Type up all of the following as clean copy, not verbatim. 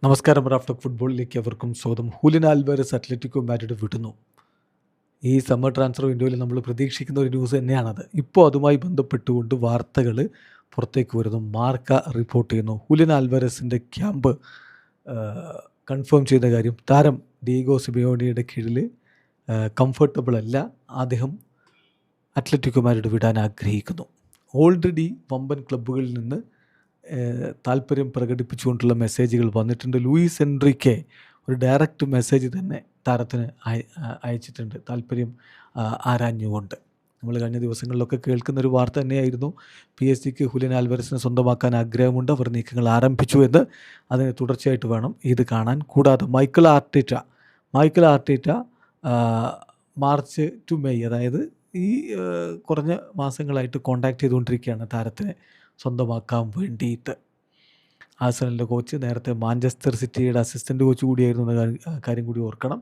നമസ്കാരം. റാഫ്റ്റോക്ക് ഫുട്ബോളിലേക്ക് അവർക്കും സ്വാഗതം. ഹൂലിൻ ആൽവാരസ് അത്ലറ്റിക്കോ മാഡ്രിഡ് വിടുന്നു. ഈ സമ്മർ ട്രാൻസ്ഫർ വിൻഡോയിൽ നമ്മൾ പ്രതീക്ഷിക്കുന്ന ഒരു ന്യൂസ് തന്നെയാണത്. ഇപ്പോൾ അതുമായി ബന്ധപ്പെട്ടുകൊണ്ട് വാർത്തകൾ പുറത്തേക്ക് വരുന്നു. മാർക്ക റിപ്പോർട്ട് ചെയ്യുന്നു. ഹൂലിൻ ആൽവാരസിൻ്റെ ക്യാമ്പ് കൺഫേം ചെയ്ത കാര്യം, താരം ഡീഗോ സിമിയോണിയുടെ കീഴിൽ കംഫർട്ടബിൾ അല്ല. അദ്ദേഹം അത്ലറ്റിക്കോ മാഡ്രിഡ് വിടാൻ ആഗ്രഹിക്കുന്നു. ഓൾറെഡി വമ്പൻ ക്ലബ്ബുകളിൽ നിന്ന് താല്പര്യം പ്രകടിപ്പിച്ചുകൊണ്ടുള്ള മെസ്സേജുകൾ വന്നിട്ടുണ്ട്. ലൂയിസ് എൻറിക്കെ ഒരു ഡയറക്റ്റ് മെസ്സേജ് തന്നെ താരത്തിന് അയച്ചിട്ടുണ്ട്, താല്പര്യം ആരാഞ്ഞുകൊണ്ട്. നമ്മൾ കഴിഞ്ഞ ദിവസങ്ങളിലൊക്കെ കേൾക്കുന്നൊരു വാർത്ത തന്നെയായിരുന്നു. PSG ഹുലിൻ ആൽവാരസിനെ സ്വന്തമാക്കാൻ ആഗ്രഹമുണ്ട്, അവർ നീക്കങ്ങൾ ആരംഭിച്ചു എന്ന്. അതിന് തുടർച്ചയായിട്ട് വേണം ഇത് കാണാൻ. കൂടാതെ Mikel Arteta March to May, അതായത് ഈ കുറഞ്ഞ മാസങ്ങളായിട്ട് കോൺടാക്ട് ചെയ്തുകൊണ്ടിരിക്കുകയാണ് താരത്തിനെ സ്വന്തമാക്കാൻ വേണ്ടിയിട്ട്. ആഴ്സണലിൻ്റെ കോച്ച് നേരത്തെ മാഞ്ചസ്റ്റർ സിറ്റിയുടെ അസിസ്റ്റൻ്റ് കോച്ച് കൂടിയായിരുന്നു എന്ന കാര്യം കൂടി ഓർക്കണം.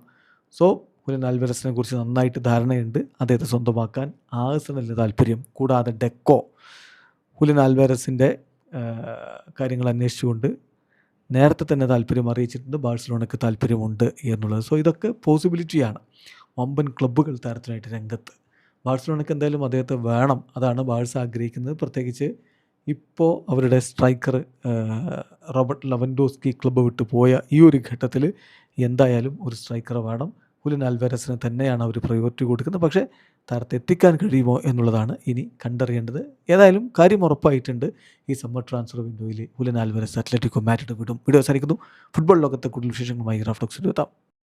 സോ ഹുലിൻ ആൽവാരസിനെ കുറിച്ച് നന്നായിട്ട് ധാരണയുണ്ട്. അദ്ദേഹത്തെ സ്വന്തമാക്കാൻ ആഴ്സണലിന് താല്പര്യം. കൂടാതെ ഡെക്കോ ഹുലിൻ ആൽവാരസിൻ്റെ കാര്യങ്ങൾ അന്വേഷിച്ചുകൊണ്ട് നേരത്തെ തന്നെ താല്പര്യം അറിയിച്ചിട്ടുണ്ട്. ബാഴ്സലോണയ്ക്ക് താല്പര്യമുണ്ട് എന്നുള്ളത്. സോ ഇതൊക്കെ പോസിബിലിറ്റിയാണ്. വമ്പൻ ക്ലബ്ബുകൾ താരത്തിനായിട്ട് രംഗത്ത്. ബാഴ്സലോണയ്ക്ക് എന്തായാലും അദ്ദേഹത്തെ വേണം, അതാണ് ബാഴ്സ ആഗ്രഹിക്കുന്നത്. പ്രത്യേകിച്ച് ഇപ്പോൾ അവരുടെ സ്ട്രൈക്കർ റോബർട്ട് ലെവൻഡോസ്കി ക്ലബ്ബ് വിട്ടു പോയ ഈ ഒരു ഘട്ടത്തിൽ എന്തായാലും ഒരു സ്ട്രൈക്കർ വേണം. ഹുലിൻ ആൽവാരസിന് തന്നെയാണ് അവർ പ്രയോറിറ്റി കൊടുക്കുന്നത്. പക്ഷേ താരത്തെ എത്തിക്കാൻ കഴിയുമോ എന്നുള്ളതാണ് ഇനി കണ്ടറിയേണ്ടത്. ഏതായാലും കാര്യം ഉറപ്പായിട്ടുണ്ട്. ഈ സമ്മർ ട്രാൻസ്ഫർ വിൻഡോയിൽ ഹുലിൻ ആൽവാരസ് അത്ലറ്റിക്കോ മാഡ്രിഡ് വിടും. വീഡിയോ അവസാനിക്കുന്നു. ഫുട്ബോൾ ലോകത്തെ കൂടുതൽ വിശേഷങ്ങളുമായി റാഫ്റ്റോക്സിൽ എത്താം.